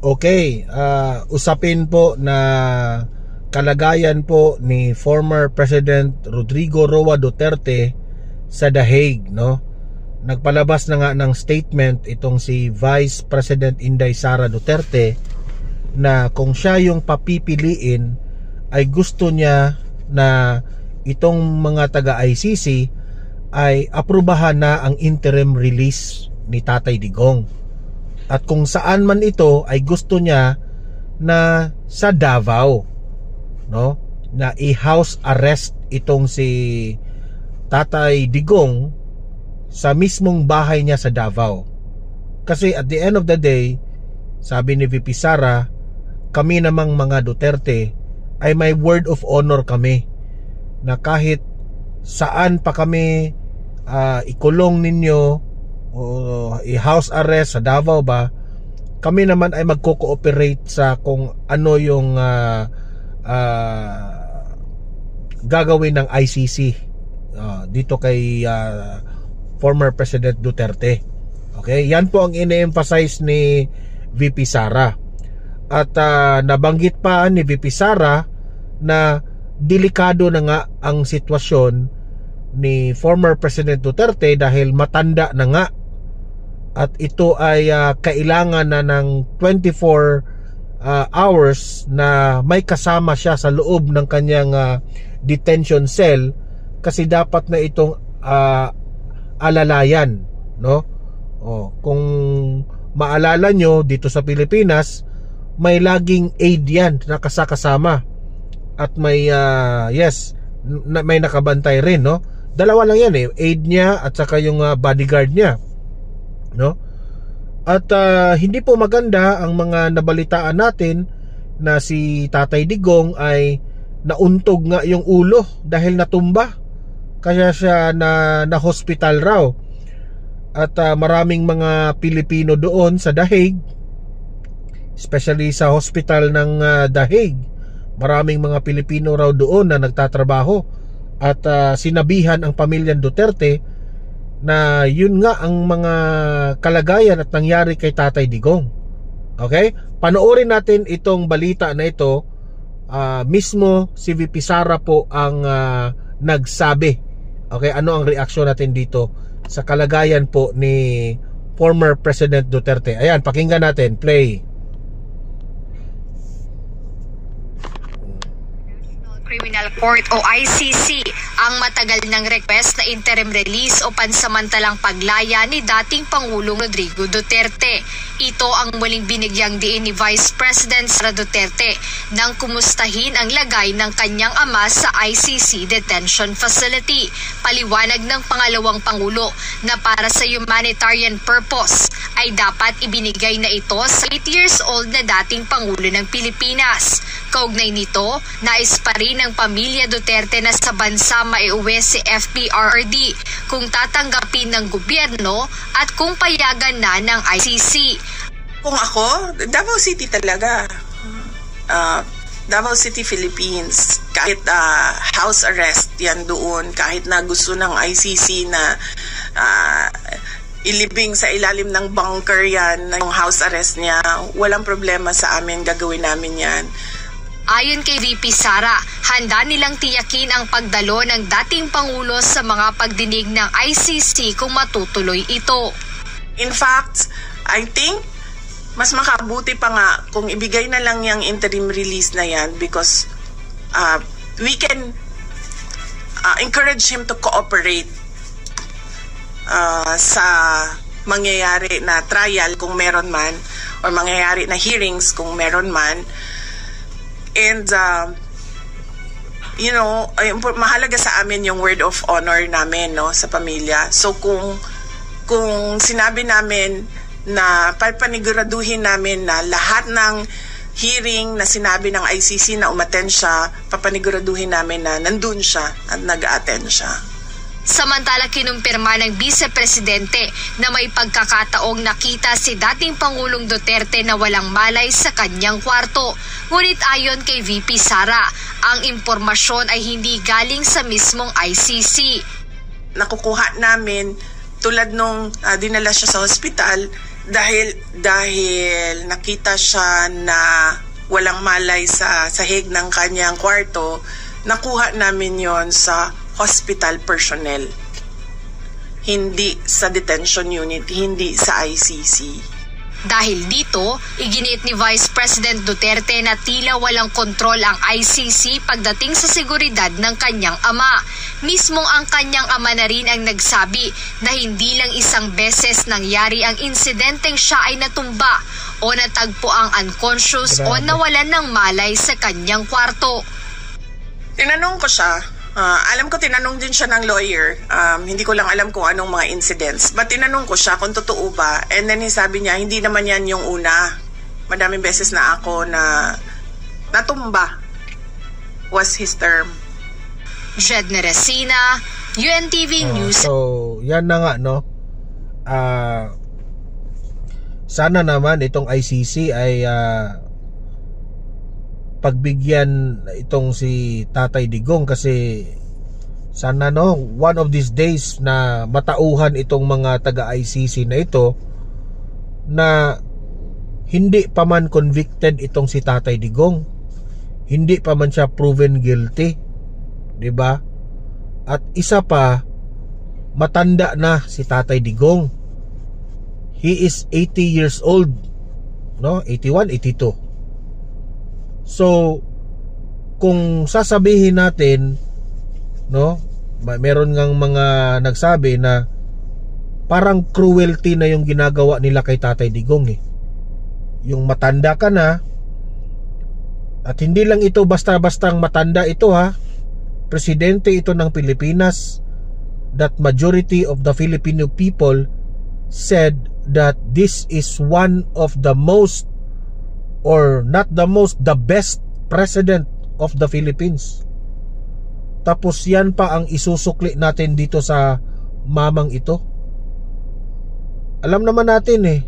Okay, usapin po na kalagayan po ni former President Rodrigo Roa Duterte sa The Hague, no? Nagpalabas na nga ng statement itong si Vice President Inday Sara Duterte na kung siya yung papipiliin ay gusto niya na itong mga taga-ICC ay aprubahan na ang interim release ni Tatay Digong. At kung saan man ito ay gusto niya na sa Davao, no? Na i-house arrest itong si Tatay Digong sa mismong bahay niya sa Davao. Kasi at the end of the day, sabi ni VP Sara, kami namang mga Duterte ay may word of honor kami na kahit saan pa kami ikulong ninyo o i-house arrest sa Davao ba, kami naman ay magko-cooperate sa kung ano yung gagawin ng ICC dito kay former President Duterte. Okay, yan po ang ine-emphasize ni VP Sara. At nabanggit pa ni VP Sara na delikado na nga ang sitwasyon ni former President Duterte dahil matanda na nga. At ito ay kailangan na ng 24 hours na may kasama siya sa loob ng kanyang detention cell, kasi dapat na itong alalayan, no? Kung maalala nyo, dito sa Pilipinas may laging aid yan na kasama at may may nakabantay rin, no? Dalawa lang yan aid niya at saka yung bodyguard niya, no? At hindi po maganda ang mga nabalitaan natin na si Tatay Digong ay nauntog nga yung ulo dahil natumba, kaya siya na hospital raw. At maraming mga Pilipino doon sa The Hague, especially sa hospital ng The Hague, maraming mga Pilipino raw doon na nagtatrabaho. At sinabihan ang pamilyang Duterte na yun nga ang mga kalagayan at nangyari kay Tatay Digong. Okay? Panoorin natin itong balita na ito. Mismo si VP Sara po ang nagsabi. Okay? Ano ang reaksyon natin dito sa kalagayan po ni former President Duterte? Ayan, pakinggan natin. Play. Criminal Court o ICC ang matagal ng request na interim release o pansamantalang paglaya ni dating Pangulong Rodrigo Duterte. Ito ang muling binigyang diin ni Vice President Sara Duterte nang kumustahin ang lagay ng kanyang ama sa ICC detention facility. Paliwanag ng pangalawang Pangulo na para sa humanitarian purpose ay dapat ibinigay na ito sa 8 years old na dating Pangulo ng Pilipinas. Kaugnay nito, nais pa rin ng pamilya Duterte na sa bansa maiuwi si FPRRD kung tatanggapin ng gobyerno at kung payagan na ng ICC. Kung ako, Davao City talaga. Davao City, Philippines. Kahit house arrest yan doon, kahit na gusto ng ICC na ilibing sa ilalim ng bunker yan, yung house arrest niya, walang problema sa amin, gagawin namin yan. Ayon kay VP Sara, handa nilang tiyakin ang pagdalo ng dating Pangulo sa mga pagdinig ng ICC kung matutuloy ito. In fact, I think mas makabuti pa nga kung ibigay na lang yung interim release na yan, because we can encourage him to cooperate sa mangyayari na trial kung meron man, or mangyayari na hearings kung meron man. And mahalaga sa amin yung word of honor namin, no, sa pamilya. So kung sinabi namin na papaniguraduhin namin na lahat ng hearing na sinabi ng ICC na umattend siya, papaniguraduhin namin na nandun siya at nag-attend siya. Samantala, kinumpirma ng Vice Presidente na may pagkakataong nakita si dating Pangulong Duterte na walang malay sa kanyang kwarto. Ngunit ayon kay VP Sara, ang impormasyon ay hindi galing sa mismong ICC. Nakukuha namin, tulad nung dinala siya sa hospital, dahil nakita siya na walang malay sa sahig ng kanyang kwarto, nakuha namin yon sa hospital personnel. Hindi sa detention unit, hindi sa ICC. Dahil dito, iginiit ni Vice President Duterte na tila walang kontrol ang ICC pagdating sa seguridad ng kanyang ama. Mismong ang kanyang ama na rin ang nagsabi na hindi lang isang beses nangyari ang insidenteng siya ay natumba o natagpo ang unconscious o nawalan ng malay sa kanyang kwarto. Tinanong ko siya. Alam ko tinanong din siya ng lawyer. Hindi ko lang alam kung anong mga incidents. But tinanong ko siya kung totoo ba. And then sabi niya, hindi naman yan yung una. Madaming beses na ako na natumba was his term. Jedne Resina, UNTV News. So, yan na nga, no? Sana naman itong ICC ay pagbigyan itong si Tatay Digong, kasi sana, no, one of these days na matauhan itong mga taga-ICC na ito na hindi pa man convicted itong si Tatay Digong, hindi pa man siya proven guilty, 'di ba? At isa pa, matanda na si Tatay Digong. He is 80 years old, no? 81, 82. So, kung sasabihin natin, no, meron ngang mga nagsabi na parang cruelty na yung ginagawa nila kay Tatay Digong eh. Yung matanda ka na, at hindi lang ito basta-bastang matanda ito ha, presidente ito ng Pilipinas, that majority of the Filipino people said that this is one of the most, or not the most, the best president of the Philippines. Tapos yan pa ang isusukli natin dito sa mamang ito. Alam naman natin eh,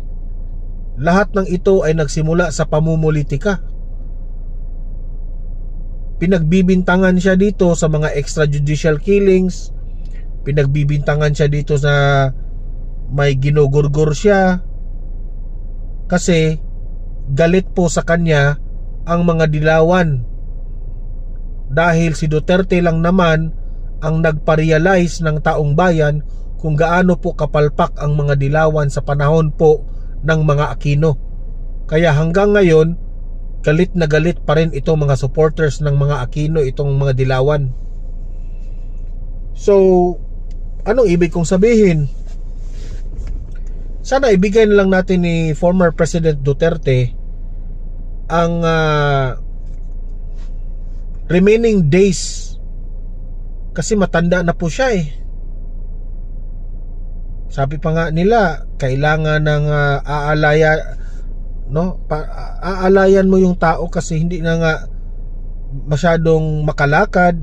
lahat ng ito ay nagsimula sa pamumulitika. Pinagbibintangan siya dito sa mga extrajudicial killings, pinagbibintangan siya dito sa may ginugurgur siya kasi galit po sa kanya ang mga dilawan, dahil si Duterte lang naman ang nagpa-realize ng taong bayan kung gaano po kapalpak ang mga dilawan sa panahon po ng mga Aquino. Kaya hanggang ngayon, galit na galit pa rin itong mga supporters ng mga Aquino, itong mga dilawan. So, anong ibig kong sabihin? Sana ibigay na lang natin ni former President Duterte ang remaining days, kasi matanda na po siya eh. Sabi pa nga nila, kailangan ng aalayan mo yung tao kasi hindi na nga masyadong makalakad,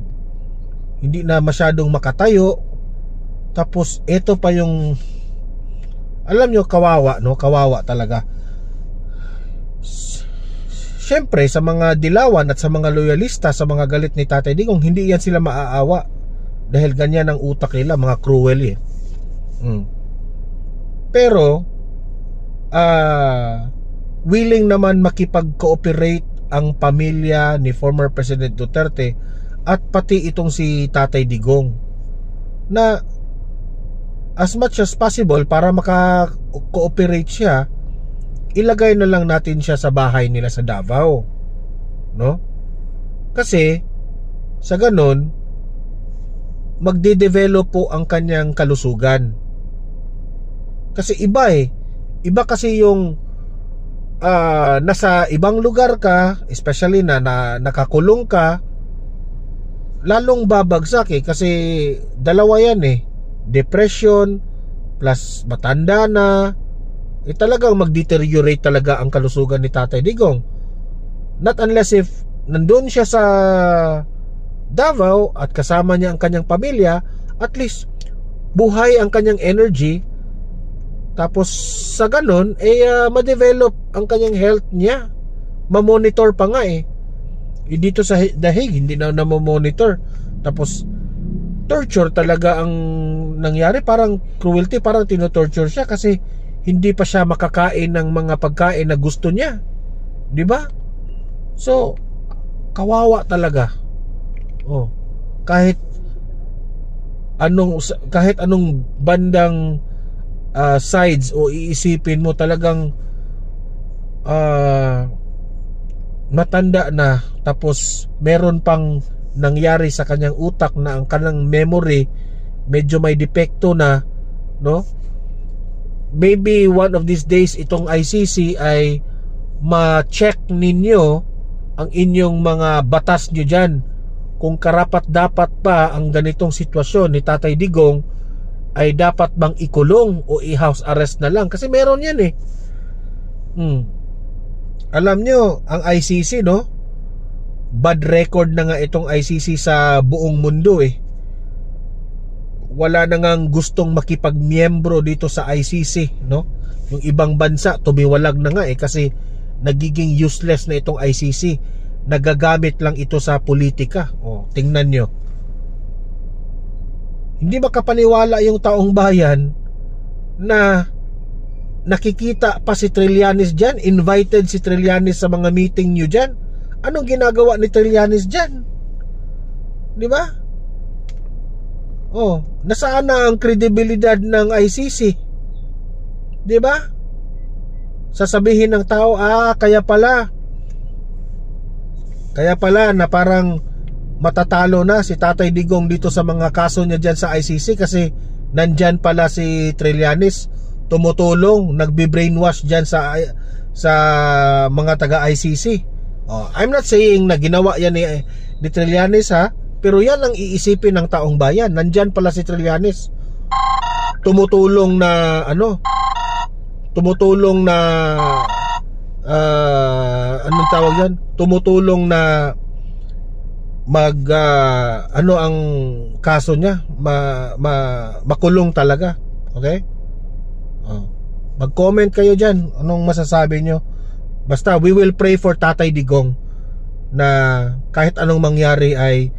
hindi na masyadong makatayo. Tapos ito pa yung, alam nyo, kawawa, no? Kawawa talaga. Siyempre sa mga dilawan at sa mga loyalista, sa mga galit ni Tatay Digong, hindi yan sila maaawa dahil ganyan ang utak nila, mga cruel eh. Pero willing naman makipag-cooperate ang pamilya ni former President Duterte at pati itong si Tatay Digong na as much as possible para maka-cooperate siya, ilagay na lang natin siya sa bahay nila sa Davao, no? Kasi sa ganun magde-develop po ang kanyang kalusugan. Kasi iba eh, iba kasi yung nasa ibang lugar ka, especially na nakakulong ka, lalong babagsak eh, kasi dalawa yan eh, depression plus matanda na, talagang mag-deteriorate talaga ang kalusugan ni Tatay Digong. Not unless if nandun siya sa Davao at kasama niya ang kanyang pamilya, at least buhay ang kanyang energy, tapos sa ganun ma-develop ang kanyang health niya, ma-monitor pa nga eh. Dito sa The Hague hindi na ma-monitor, tapos torture talaga ang nangyari, parang cruelty, parang tinotorture siya kasi hindi pa siya makakain ng mga pagkain na gusto niya, di ba? So kawawa talaga. Kahit anong bandang sides o iisipin mo, talagang matanda na, tapos meron pang nangyari sa kanyang utak na ang kanyang memory medyo may depekto na, no? Maybe one of these days itong ICC ay ma-check ninyo ang inyong mga batas nyo dyan, kung karapat dapat pa ang ganitong sitwasyon ni Tatay Digong ay dapat bang ikulong o i-house arrest na lang, kasi meron yan eh. Alam nyo, ang ICC, no, bad record na nga itong ICC sa buong mundo eh. Wala na ngang gustong makipagmiyembro dito sa ICC, no? Yung ibang bansa tumiwalag na nga eh, kasi nagiging useless na itong ICC. Nagagamit lang ito sa politika. Tingnan nyo. Hindi makapaniwala yung taong bayan na nakikita pa si Trillanes dyan, invited si Trillanes sa mga meeting nyo dyan. Anong ginagawa ni Trillanes dyan? Di ba? Nasaan na ang kredibilidad ng ICC? Di ba? Sasabihin ng tao, kaya pala na parang matatalo na si Tatay Digong dito sa mga kaso niya dyan sa ICC, kasi nandyan pala si Trillanes tumutulong, nagbi-brainwash dyan sa mga taga ICC. I'm not saying na ginawa yan ni Trillanes, ha, pero yan ang iisipin ng taong bayan. Nandyan pala si Trillanes tumutulong na anong tawag yan? Tumutulong na ang kaso niya makulong talaga. Okay? Mag-comment kayo dyan, anong masasabi nyo. Basta we will pray for Tatay Digong na kahit anong mangyari ay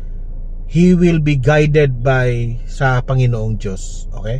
he will be guided by sa Panginoong Diyos. Okay?